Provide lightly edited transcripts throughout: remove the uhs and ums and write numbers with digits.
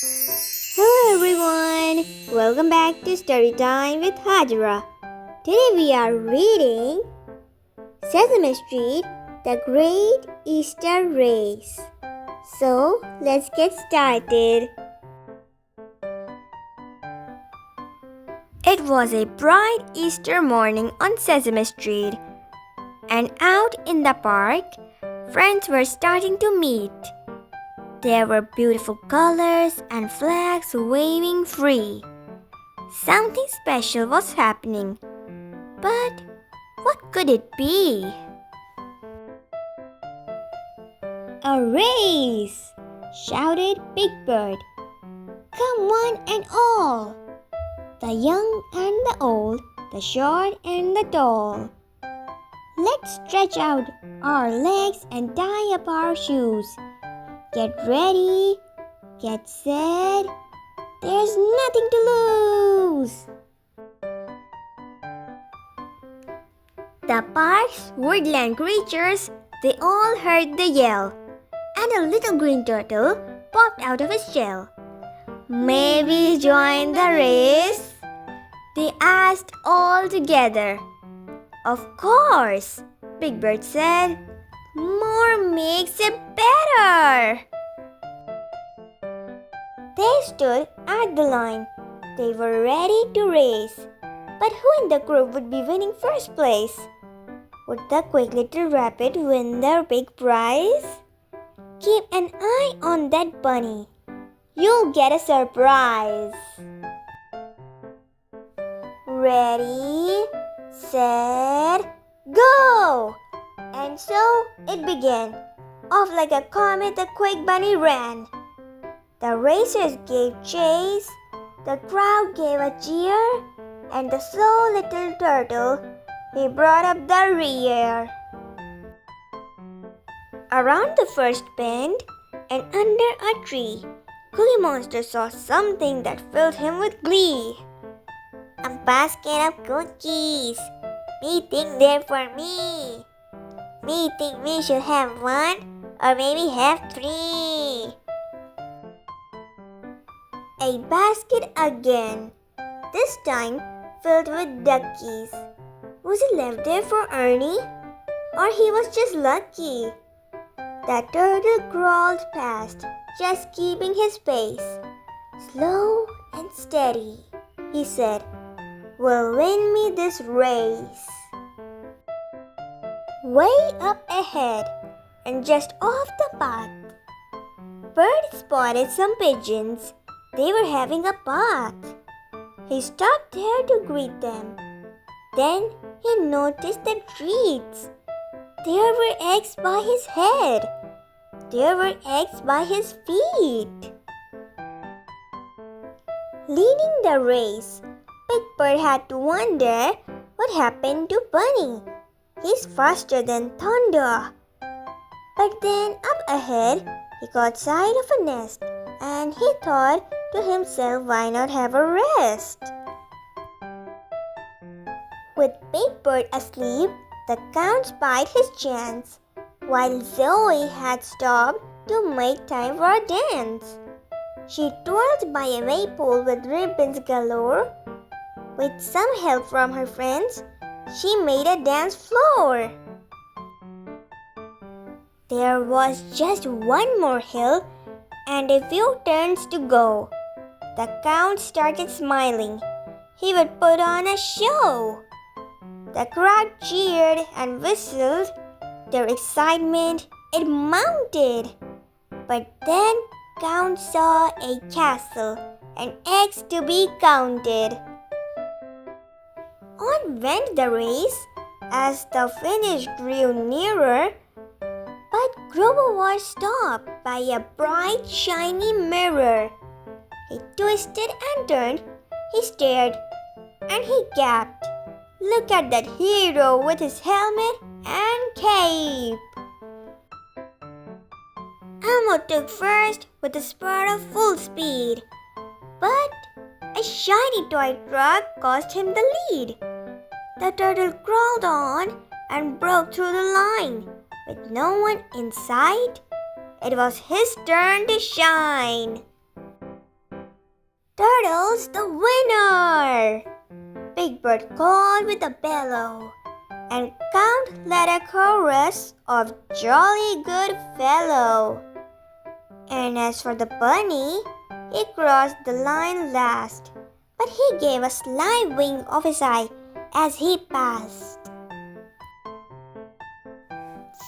Hello everyone! Welcome back to Story Time with Hajra. Today we are reading Sesame Street, The Great Easter Race. So let's get started. It was a bright Easter morning on Sesame Street, and out in the park, friends were starting to meet. There were beautiful colors and flags waving free. Something special was happening. But what could it be? A race! Shouted Big Bird. Come one and all! The young and the old, the short and the tall. Let's stretch out our legs and tie up our shoes. Get ready, get set, there's nothing to lose. The park's woodland creatures, they all heard the yell, and a little green turtle popped out of his shell. May we join the race? They asked all together. Of course, Big Bird said. More makes it better. They stood at the line. They were ready to race. But who in the group would be winning first place? Would the quick little rabbit win the big prize? Keep an eye on that bunny. You'll get a surprise. Ready, set, go! And so it began. Off like a comet, the quick bunny ran. The racers gave chase, the crowd gave a cheer, and the slow little turtle, he brought up the rear. Around the first bend and under a tree, Cookie Monster saw something that filled him with glee. A basket of cookies. Me think they're for me. Me think we should have one or maybe have three. A basket again, this time filled with duckies. Was it left there for Ernie? Or he was just lucky? The turtle crawled past, just keeping his pace. Slow and steady, he said, will win me this race. Way up ahead and just off the path, Bird spotted some pigeons. They were having a bath. He stopped there to greet them. Then he noticed the treats. There were eggs by his head. There were eggs by his feet. Leading the race, Big Bird had to wonder what happened to Bunny. He's faster than thunder. But then up ahead, he caught sight of a nest, and he thought to himself, why not have a rest? With Big Bird asleep, the Count spied his chance, while Zoe had stopped to make time for a dance. She twirled by a maypole with ribbons galore. With some help from her friends, she made a dance floor. There was just one more hill and a few turns to go. The Count started smiling. He would put on a show. The crowd cheered and whistled. Their excitement, it mounted. But then Count saw a castle and eggs to be counted. On went the race as the finish drew nearer, but Grover was stopped by a bright shiny mirror. He twisted and turned, he stared, and he gasped. Look at that hero with his helmet and cape. Elmo took first with a spurt of full speed, but a shiny toy truck cost him the lead. The turtle crawled on and broke through the line. With no one in sight, it was his turn to shine. Turtles the winner! Big Bird called with a bellow, and Count led a chorus of jolly good fellow. And as for the bunny, he crossed the line last, but he gave a sly wink of his eye as he passed.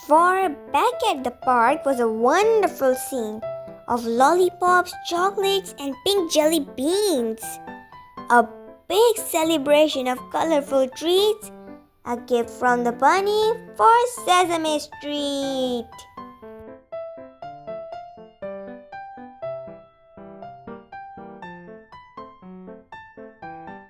For back at the park was a wonderful scene of lollipops, chocolates, and pink jelly beans. A big celebration of colorful treats, a gift from the bunny for Sesame Street.